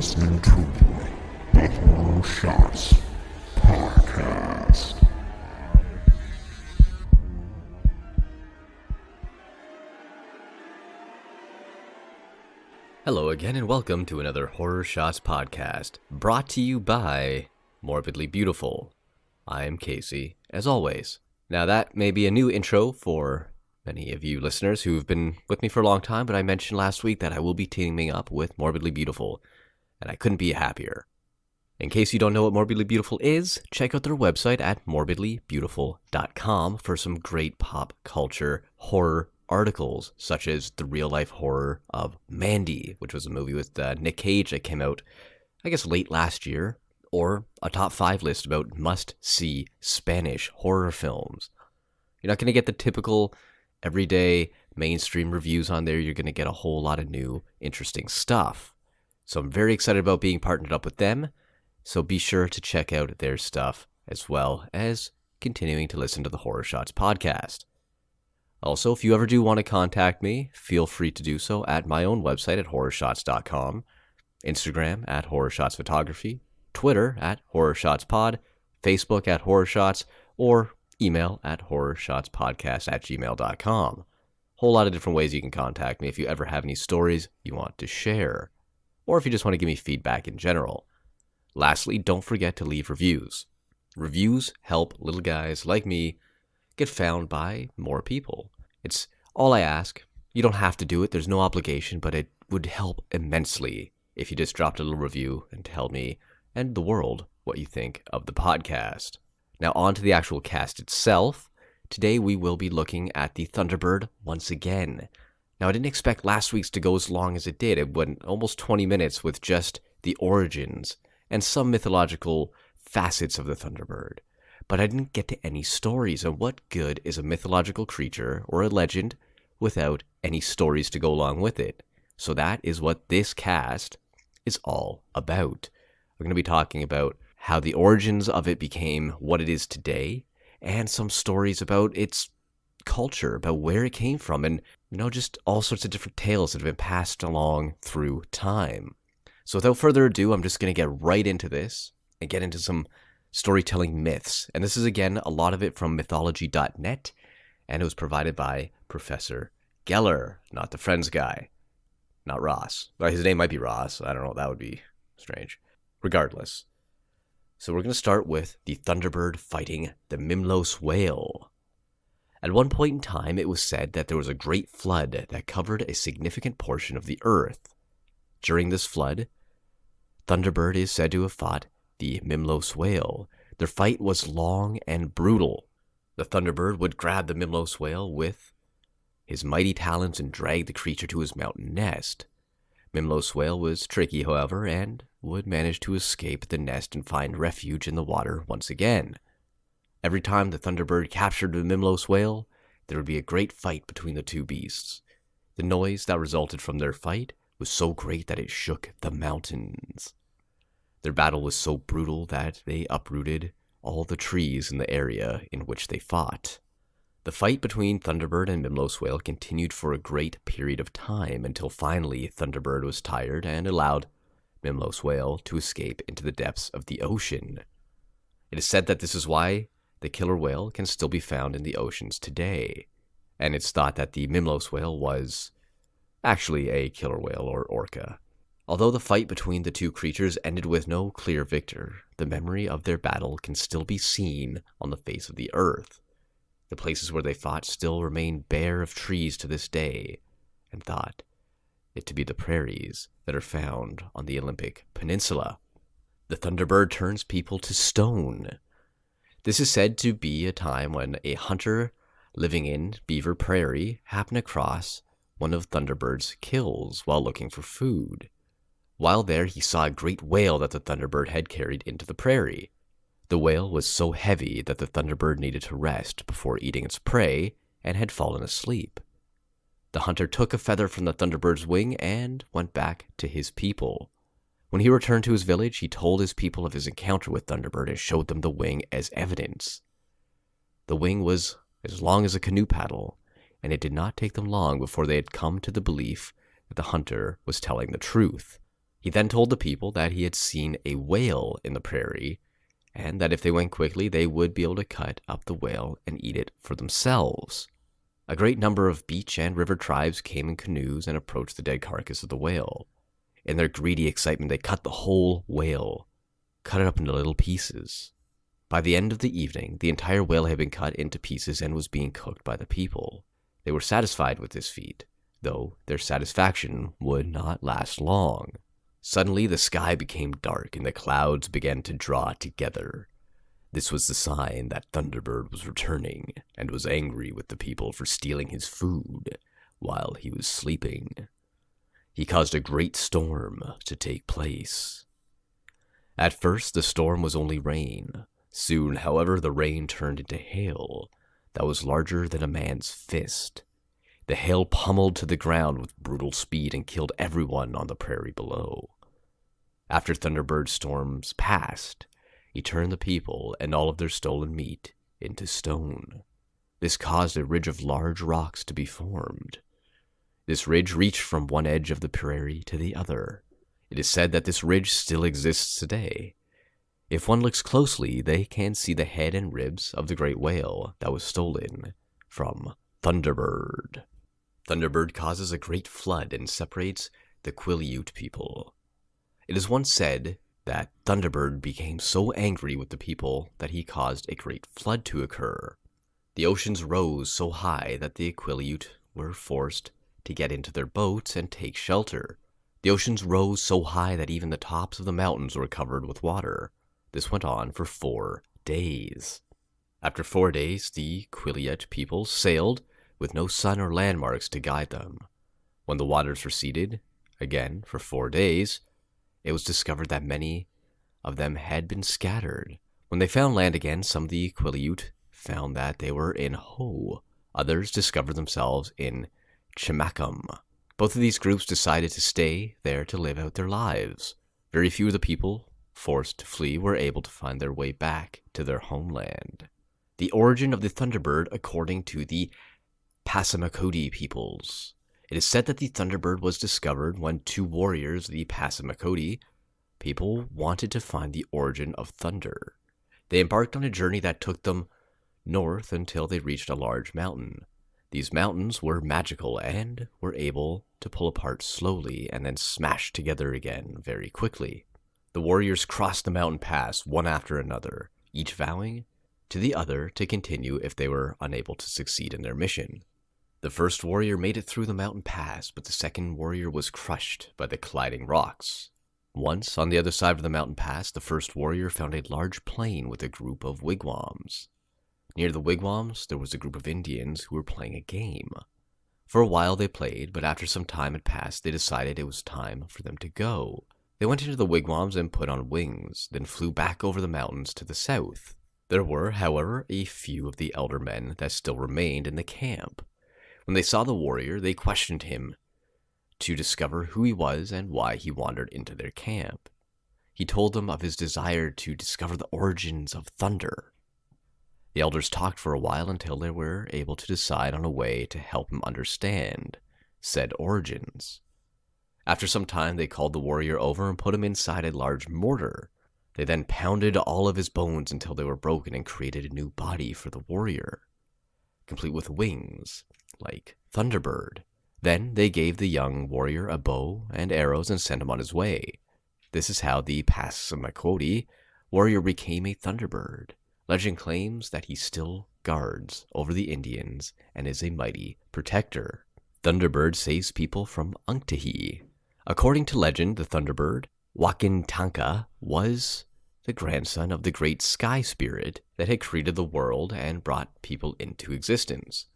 listening to the Horror Shots Podcast. Hello again and welcome to another Horror Shots Podcast, brought to you by Morbidly Beautiful. I am Casey, as always. Now that may be a new intro for many of you listeners who've been with me for a long time, but I mentioned last week that I will be teaming up with Morbidly Beautiful, and I couldn't be happier. In case you don't know what Morbidly Beautiful is, check out their website at morbidlybeautiful.com for some great pop culture horror articles, such as the real-life horror of Mandy, which was a movie with Nick Cage that came out, I guess, late last year, or a top 5 list about must-see Spanish horror films. You're not going to get the typical everyday mainstream reviews on there. You're going to get a whole lot of new, interesting stuff. So I'm very excited about being partnered up with them, so be sure to check out their stuff as well as continuing to listen to the Horror Shots podcast. Also, if you ever do want to contact me, feel free to do so at my own website at horrorshots.com, Instagram at horrorshotsphotography, Twitter at horrorshotspod, Facebook at horrorshots, or email at horrorshots.podcast@gmail.com. Whole lot of different ways you can contact me if you ever have any stories you want to share, or if you just want to give me feedback in general. Lastly, don't forget to leave reviews. Reviews help little guys like me get found by more people. It's all I ask. You don't have to do it. There's no obligation, but it would help immensely if you just dropped a little review and tell me and the world what you think of the podcast. Now on to the actual cast itself. Today we will be looking at the Thunderbird once again. Now I didn't expect last week's to go as long as it did. It went almost 20 minutes with just the origins and some mythological facets of the Thunderbird. But I didn't get to any stories, and what good is a mythological creature or a legend without any stories to go along with it? So that is what this cast is all about. We're going to be talking about how the origins of it became what it is today, and some stories about its culture, about where it came from, and just all sorts of different tales that have been passed along through time. So without further ado, I'm just going to get right into this and get into some storytelling myths. And this is, again, a lot of it from mythology.net, and it was provided by Professor Geller, not the Friends guy. Not Ross. Well, his name might be Ross. I don't know. That would be strange. Regardless. So we're going to start with the Thunderbird fighting the Mimlos whale. At one point in time, it was said that there was a great flood that covered a significant portion of the earth. During this flood, Thunderbird is said to have fought the Mimlos whale. Their fight was long and brutal. The Thunderbird would grab the Mimlos whale with his mighty talons and drag the creature to his mountain nest. Mimlos whale was tricky, however, and would manage to escape the nest and find refuge in the water once again. Every time the Thunderbird captured the Mimlos whale, there would be a great fight between the two beasts. The noise that resulted from their fight was so great that it shook the mountains. Their battle was so brutal that they uprooted all the trees in the area in which they fought. The fight between Thunderbird and Mimlos whale continued for a great period of time until finally Thunderbird was tired and allowed Mimlos whale to escape into the depths of the ocean. It is said that this is why the killer whale can still be found in the oceans today, and it's thought that the Mimlos whale was actually a killer whale or orca. Although the fight between the two creatures ended with no clear victor, the memory of their battle can still be seen on the face of the earth. The places where they fought still remain bare of trees to this day, and thought it to be the prairies that are found on the Olympic Peninsula. The Thunderbird turns people to stone. This is said to be a time when a hunter living in Beaver Prairie happened across one of Thunderbird's kills while looking for food. While there, he saw a great whale that the Thunderbird had carried into the prairie. The whale was so heavy that the Thunderbird needed to rest before eating its prey and had fallen asleep. The hunter took a feather from the Thunderbird's wing and went back to his people. When he returned to his village, he told his people of his encounter with Thunderbird and showed them the wing as evidence. The wing was as long as a canoe paddle, and it did not take them long before they had come to the belief that the hunter was telling the truth. He then told the people that he had seen a whale in the prairie, and that if they went quickly, they would be able to cut up the whale and eat it for themselves. A great number of beach and river tribes came in canoes and approached the dead carcass of the whale. In their greedy excitement, they cut the whole whale, cut it up into little pieces. By the end of the evening, the entire whale had been cut into pieces and was being cooked by the people. They were satisfied with this feat, though their satisfaction would not last long. Suddenly, the sky became dark and the clouds began to draw together. This was the sign that Thunderbird was returning and was angry with the people for stealing his food while he was sleeping. He caused a great storm to take place. At first, the storm was only rain. Soon, however, the rain turned into hail that was larger than a man's fist. The hail pummeled to the ground with brutal speed and killed everyone on the prairie below. After Thunderbird's storms passed, he turned the people and all of their stolen meat into stone. This caused a ridge of large rocks to be formed. This ridge reached from one edge of the prairie to the other. It is said that this ridge still exists today. If one looks closely, they can see the head and ribs of the great whale that was stolen from Thunderbird. Thunderbird causes a great flood and separates the Quileute people. It is once said that Thunderbird became so angry with the people that he caused a great flood to occur. The oceans rose so high that the Quileute were forced to get into their boats and take shelter. The oceans rose so high that even the tops of the mountains were covered with water. This went on for 4 days. After 4 days, the Quileute people sailed with no sun or landmarks to guide them. When the waters receded, again for 4 days, it was discovered that many of them had been scattered. When they found land again, some of the Quileute found that they were in Ho. Others discovered themselves in Chimacum. Both of these groups decided to stay there to live out their lives. Very few of the people forced to flee were able to find their way back to their homeland. The origin of the Thunderbird according to the Passamaquoddy peoples. It is said that the Thunderbird was discovered when 2 warriors, the Passamaquoddy people, wanted to find the origin of thunder. They embarked on a journey that took them north until they reached a large mountain. These mountains were magical and were able to pull apart slowly and then smash together again very quickly. The warriors crossed the mountain pass one after another, each vowing to the other to continue if they were unable to succeed in their mission. The first warrior made it through the mountain pass, but the second warrior was crushed by the colliding rocks. Once, on the other side of the mountain pass, the first warrior found a large plain with a group of wigwams. Near the wigwams, there was a group of Indians who were playing a game. For a while they played, but after some time had passed, they decided it was time for them to go. They went into the wigwams and put on wings, then flew back over the mountains to the south. There were, however, a few of the elder men that still remained in the camp. When they saw the warrior, they questioned him to discover who he was and why he wandered into their camp. He told them of his desire to discover the origins of thunder. The elders talked for a while until they were able to decide on a way to help him understand said origins. After some time, they called the warrior over and put him inside a large mortar. They then pounded all of his bones until they were broken and created a new body for the warrior, complete with wings, like Thunderbird. Then they gave the young warrior a bow and arrows and sent him on his way. This is how the Passamaquoddy warrior became a Thunderbird. Legend claims that he still guards over the Indians and is a mighty protector. Thunderbird saves people from Unktahi. According to legend, the Thunderbird, Wakintanka, was the grandson of the great sky spirit that had created the world and brought people into existence.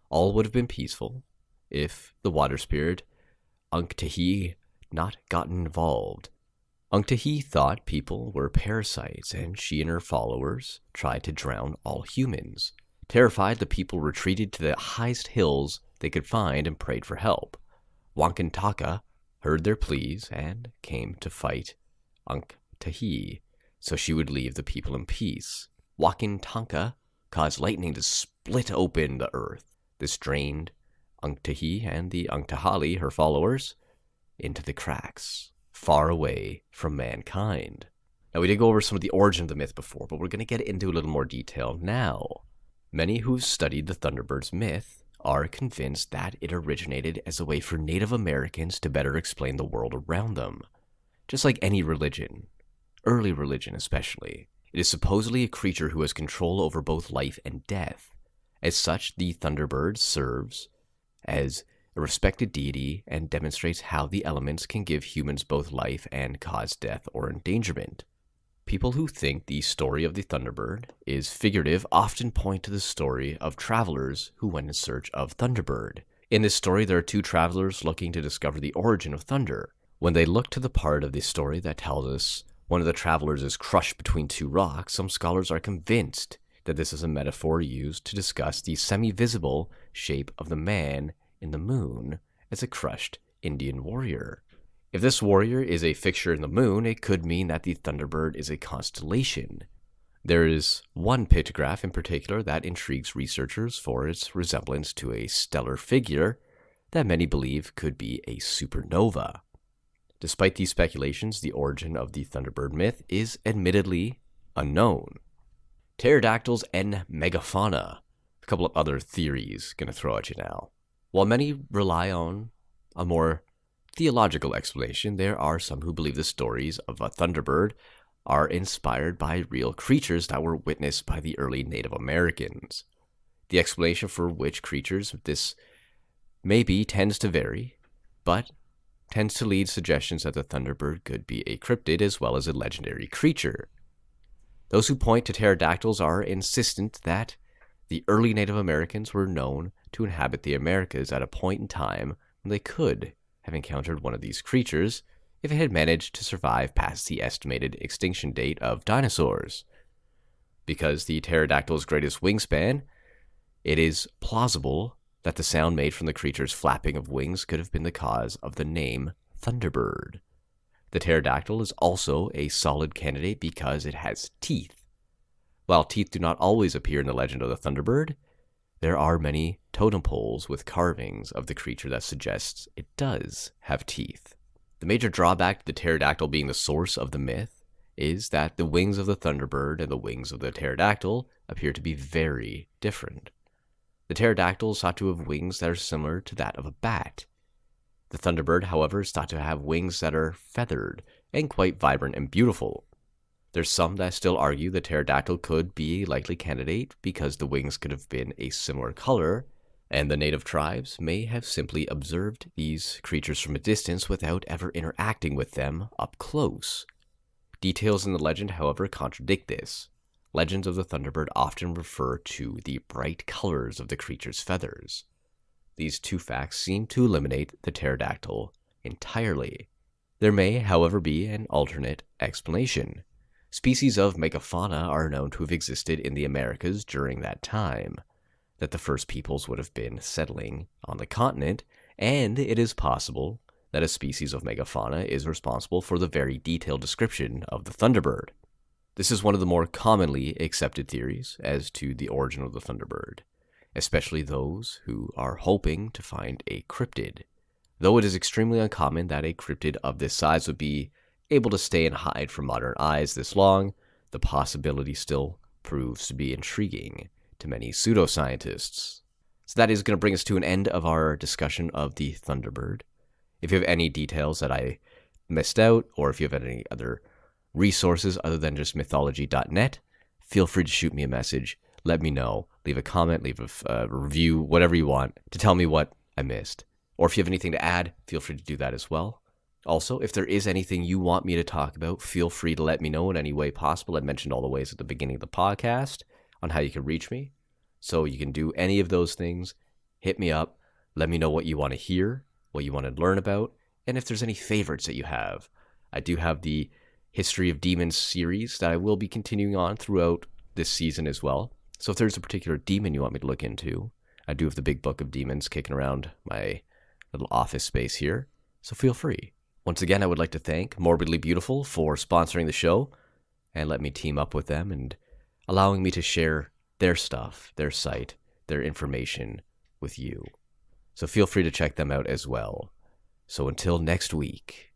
All would have been peaceful if the water spirit, Unktahi, not gotten involved. Unktahi thought people were parasites, and she and her followers tried to drown all humans. Terrified, the people retreated to the highest hills they could find and prayed for help. Wankantaka heard their pleas and came to fight Unktahi, so she would leave the people in peace. Wakintanka caused lightning to split open the earth. This drained Unktahi and the Unktahali, her followers, into the cracks. far away from mankind. Now, we did go over some of the origin of the myth before, but we're going to get into a little more detail now. Many who've studied the Thunderbird's myth are convinced that it originated as a way for Native Americans to better explain the world around them. Just like any religion, early religion especially, it is supposedly a creature who has control over both life and death. As such, the Thunderbird serves as a respected deity and demonstrates how the elements can give humans both life and cause death or endangerment. People who think the story of the Thunderbird is figurative often point to the story of travelers who went in search of Thunderbird. In this story, there are two travelers looking to discover the origin of thunder. When they look to the part of the story that tells us one of the travelers is crushed between two rocks, some scholars are convinced that this is a metaphor used to discuss the semi-visible shape of the man in the moon as a crushed Indian warrior. If this warrior is a fixture in the moon, it could mean that the Thunderbird is a constellation. There is one pictograph in particular that intrigues researchers for its resemblance to a stellar figure that many believe could be a supernova. Despite these speculations, the origin of the Thunderbird myth is admittedly unknown. Pterodactyls and megafauna. A couple of other theories going to throw at you now. While many rely on a more theological explanation, there are some who believe the stories of a Thunderbird are inspired by real creatures that were witnessed by the early Native Americans. The explanation for which creatures this may be tends to vary, but tends to lead suggestions that the Thunderbird could be a cryptid as well as a legendary creature. Those who point to pterodactyls are insistent that the early Native Americans were known to inhabit the Americas at a point in time when they could have encountered one of these creatures if it had managed to survive past the estimated extinction date of dinosaurs. Because the pterodactyl's greatest wingspan, it is plausible that the sound made from the creature's flapping of wings could have been the cause of the name Thunderbird. The pterodactyl is also a solid candidate because it has teeth. While teeth do not always appear in the legend of the Thunderbird, there are many totem poles with carvings of the creature that suggests it does have teeth. The major drawback to the pterodactyl being the source of the myth is that the wings of the Thunderbird and the wings of the pterodactyl appear to be very different. The pterodactyl is thought to have wings that are similar to that of a bat. The Thunderbird, however, is thought to have wings that are feathered and quite vibrant and beautiful. There's some that still argue the pterodactyl could be a likely candidate because the wings could have been a similar color, and the native tribes may have simply observed these creatures from a distance without ever interacting with them up close. Details in the legend, however, contradict this. Legends of the Thunderbird often refer to the bright colors of the creature's feathers. These two facts seem to eliminate the pterodactyl entirely. There may, however, be an alternate explanation. Species of megafauna are known to have existed in the Americas during that time, that the first peoples would have been settling on the continent, and it is possible that a species of megafauna is responsible for the very detailed description of the Thunderbird. This is one of the more commonly accepted theories as to the origin of the Thunderbird, especially those who are hoping to find a cryptid. Though it is extremely uncommon that a cryptid of this size would be able to stay and hide from modern eyes this long, the possibility still proves to be intriguing to many pseudoscientists. So that is going to bring us to an end of our discussion of the Thunderbird. If you have any details that I missed out, or if you have any other resources other than just mythology.net, feel free to shoot me a message. Let me know. Leave a comment, leave a review, whatever you want to tell me what I missed. Or if you have anything to add, feel free to do that as well. Also, if there is anything you want me to talk about, feel free to let me know in any way possible. I mentioned all the ways at the beginning of the podcast on how you can reach me. So you can do any of those things. Hit me up. Let me know what you want to hear, what you want to learn about, and if there's any favorites that you have. I do have the History of Demons series that I will be continuing on throughout this season as well. So if there's a particular demon you want me to look into, I do have the big book of demons kicking around my little office space here. So feel free. Once again, I would like to thank Morbidly Beautiful for sponsoring the show and let me team up with them and allowing me to share their stuff, their site, their information with you. So feel free to check them out as well. So until next week.